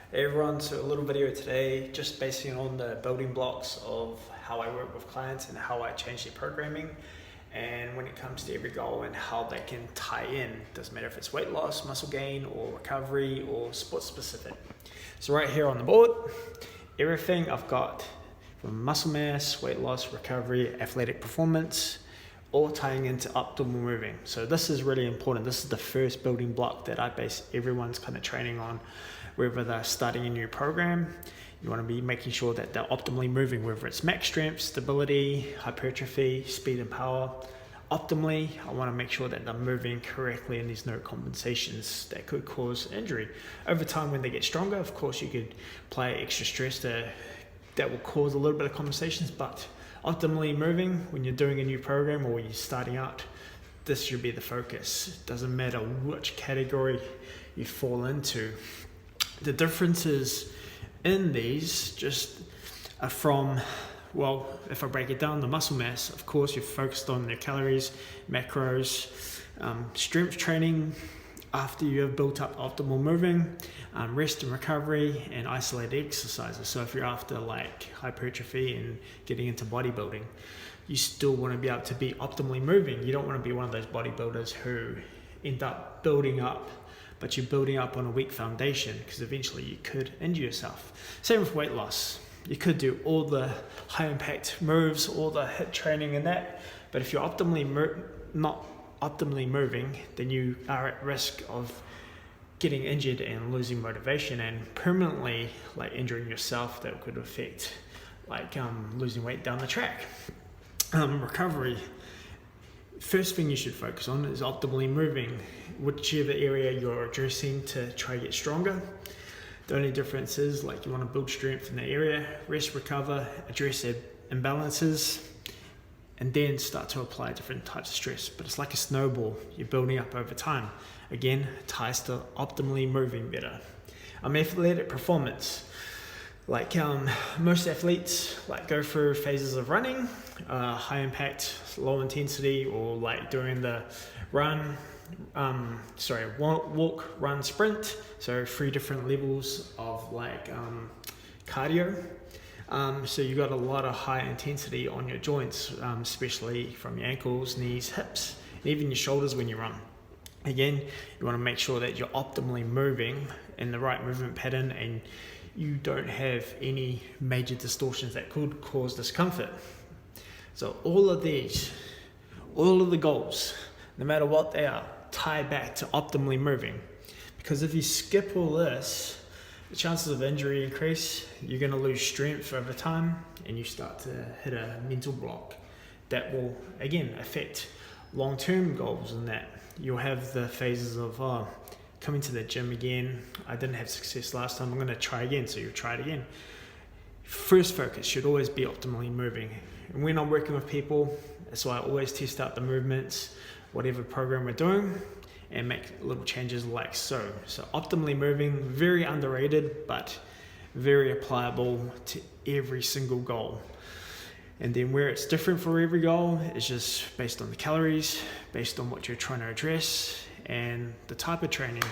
Hey everyone, so a little video today just basing on the building blocks of how I work with clients and how I change their programming, and when it comes to every goal and how they can tie in. Doesn't matter if it's weight loss, muscle gain, or recovery, or sport specific. So right here on the board, everything I've got from muscle mass, weight loss, recovery, athletic performance, all tying into optimal moving. So this is really important. This is the first building block that I base everyone's kind of training on. Whether they're starting a new program, you want to be making sure that they're optimally moving, whether it's max strength, stability, hypertrophy, speed and power. Optimally, I want to make sure that they're moving correctly and there's no compensations that could cause injury. Over time, when they get stronger, of course, you could apply extra stress that will cause a little bit of compensations, but optimally moving when you're doing a new program or when you're starting out, this should be the focus. It doesn't matter which category you fall into. The differences in these just are from, well, if I break it down, the muscle mass, of course, you're focused on your calories, macros, strength training after you have built up optimal moving, rest and recovery, and isolated exercises. So if you're after like hypertrophy and getting into bodybuilding, you still want to be able to be optimally moving. You don't want to be one of those bodybuilders who end up building up, but you're building up on a weak foundation, because eventually you could injure yourself. Same with weight loss. You could do all the high impact moves, all the HIIT training and that, but if you're not optimally moving, then you are at risk of getting injured and losing motivation and permanently like injuring yourself. That could affect like losing weight down the track. Recovery. First thing you should focus on is optimally moving, whichever area you're addressing to try to get stronger. The only difference is like you want to build strength in the area, rest, recover, address imbalances, and then start to apply different types of stress. But it's like a snowball, you're building up over time. Again, ties to optimally moving better. Athletic performance. Like most athletes like go through phases of running, high impact, low intensity, or like during the walk, run, sprint. So 3 different levels of like cardio. So you got a lot of high intensity on your joints, especially from your ankles, knees, hips, and even your shoulders when you run. Again, you want to make sure that you're optimally moving in the right movement pattern and you don't have any major distortions that could cause discomfort. So all of the goals, no matter what they are, tie back to optimally moving. Because if you skip all this, the chances of injury increase, you're going to lose strength over time, and you start to hit a mental block that will, again, affect long-term goals, and that you'll have the phases of, coming to the gym again, I didn't have success last time, I'm going to try again, so you'll try it again. First focus should always be optimally moving. And when I'm working with people, that's why I always test out the movements, whatever program we're doing, and make little changes like so. So optimally moving, very underrated, but very applicable to every single goal. And then where it's different for every goal is just based on the calories, based on what you're trying to address, and the type of training.